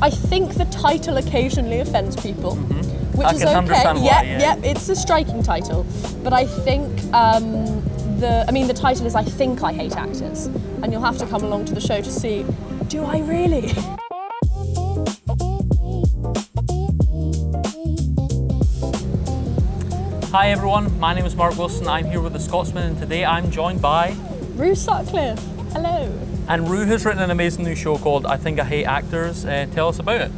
I think the title occasionally offends people, which I is can okay. understand why, yeah. It's a striking title, but I think the title is I Think I Hate Actors, and you'll have to come along to the show to see, do I really? Hi everyone, my name is Mark Wilson. I'm here with the Scotsman, and today I'm joined by Roo Sutcliffe. Hello. And Roo has written an amazing new show called I Think I Hate Actors. Tell us about it.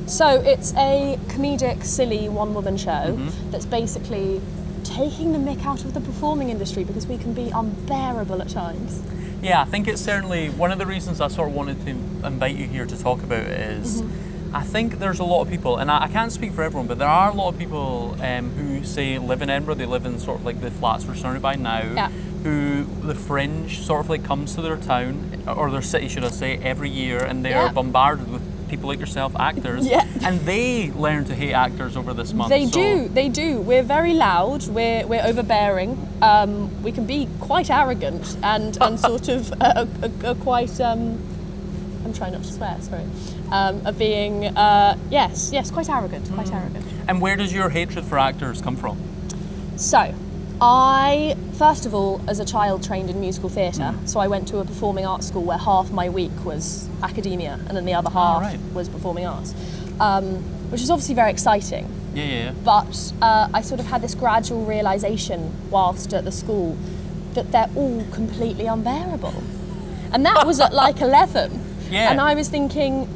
So it's a comedic, silly one-woman show that's basically taking the mick out of the performing industry because we can be unbearable at times. Yeah, I think it's certainly one of the reasons I sort of wanted to invite you here to talk about it is I think there's a lot of people, and I can't speak for everyone, but there are a lot of people who say live in Edinburgh, they live in sort of like the flats we're surrounded by now, who the Fringe sort of like comes to their town, or their city should I say, every year, and they are bombarded with people like yourself, actors, and they learn to hate actors over this month. They do. We're very loud, we're overbearing, we can be quite arrogant and sort of quite, I'm trying not to swear, sorry, of being, yes, quite arrogant, quite arrogant. And where does your hatred for actors come from? So, I, first of all, as a child trained in musical theatre, so I went to a performing arts school where half my week was academia and then the other half was performing arts, which is obviously very exciting. Yeah. But I sort of had this gradual realisation whilst at the school that they're all completely unbearable. And that was at like 11. Yeah. And I was thinking,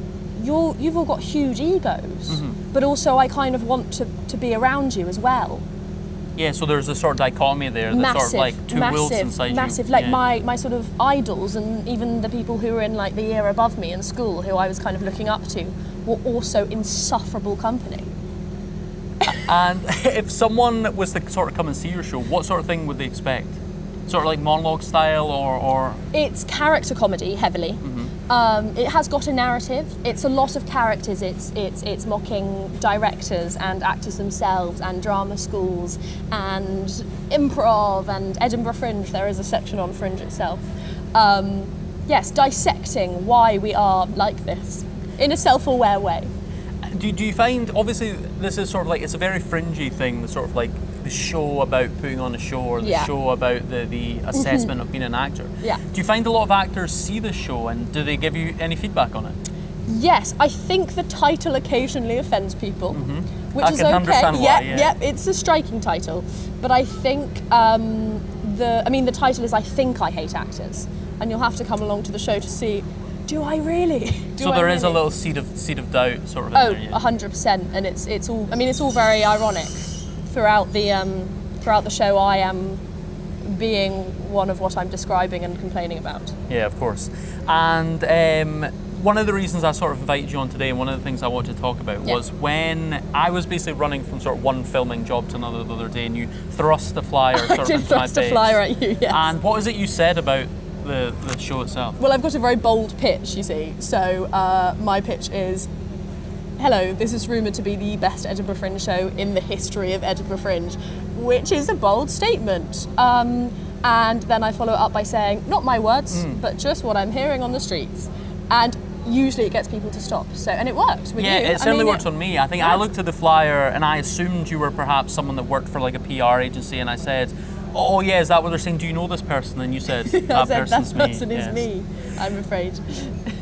you've all got huge egos, but also I kind of want to be around you as well. Yeah, so there's a sort of dichotomy there, there's sort of like two wolves inside you. Massive, like my sort of idols and even the people who were in like the year above me in school who I was kind of looking up to were also insufferable company. And if someone was to sort of come and see your show, what sort of thing would they expect? Sort of like monologue style or? It's character comedy heavily. It has got a narrative. It's a lot of characters. It's mocking directors and actors themselves and drama schools and improv and Edinburgh Fringe. There is a section on Fringe itself. Yes, dissecting why we are like this in a self-aware way. Do you find, obviously this is sort of like, it's a very fringy thing, the sort of like the show about putting on a show or the show about the assessment of being an actor. Yeah. Do you find a lot of actors see the show and do they give you any feedback on it? Yes, I think the title occasionally offends people, which is okay. Understand why, it's a striking title, but I think the title is I Think I Hate Actors, and you'll have to come along to the show to see, do I really? So there is a little seed of doubt sort of in there. 100%, and it's all very ironic. Throughout the show, I am being one of what I'm describing and complaining about. Yeah, of course. And one of the reasons I sort of invited you on today, and one of the things I wanted to talk about was when I was basically running from sort of one filming job to another the other day, and you thrust a flyer sort of into my face. I did thrust a flyer at you, yes. And what was it you said about the show itself? Well, I've got a very bold pitch, you see. So my pitch is, hello, this is rumoured to be the best Edinburgh Fringe show in the history of Edinburgh Fringe, which is a bold statement. And then I follow it up by saying, not my words, but just what I'm hearing on the streets. And usually it gets people to stop. So, and it worked with you. Yeah, it certainly worked on me. I think I looked at the flyer and I assumed you were perhaps someone that worked for like a PR agency, and I said, oh yeah, is that what they're saying? Do you know this person? And you said, that person's me. That person is me, I'm afraid.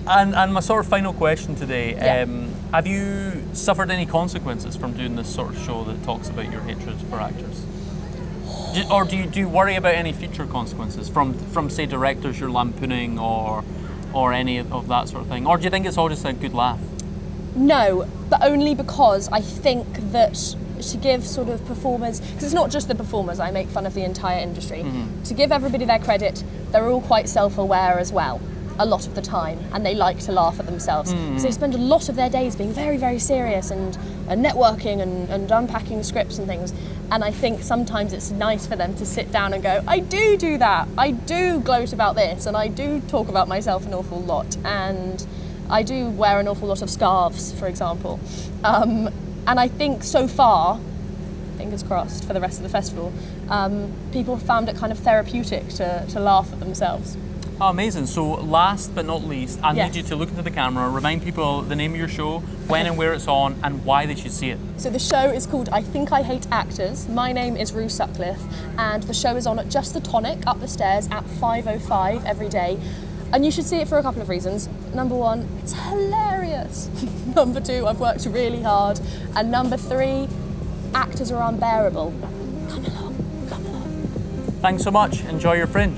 And my sort of final question today, have you suffered any consequences from doing this sort of show that talks about your hatred for actors? Or do you worry about any future consequences from say directors you're lampooning or any of that sort of thing? Or do you think it's all just a good laugh? No, but only because I think that to give sort of performers, because it's not just the performers, I make fun of the entire industry, to give everybody their credit, they're all quite self-aware as well, a lot of the time, and they like to laugh at themselves, because they spend a lot of their days being very, very serious and networking and unpacking scripts and things, and I think sometimes it's nice for them to sit down and go, I do that, I do gloat about this, and I do talk about myself an awful lot, and I do wear an awful lot of scarves, for example. And I think so far, fingers crossed for the rest of the festival, people have found it kind of therapeutic to laugh at themselves. Oh, amazing. So last but not least, I Yes. need you to look into the camera, remind people the name of your show, when and where it's on, and why they should see it. So the show is called I Think I Hate Actors. My name is Roo Sutcliffe, and the show is on at Just the Tonic up the stairs at 5:05 every day. And you should see it for a couple of reasons. Number one, it's hilarious. Number two, I've worked really hard. And number three, actors are unbearable. Come along, come along. Thanks so much. Enjoy your Fringe.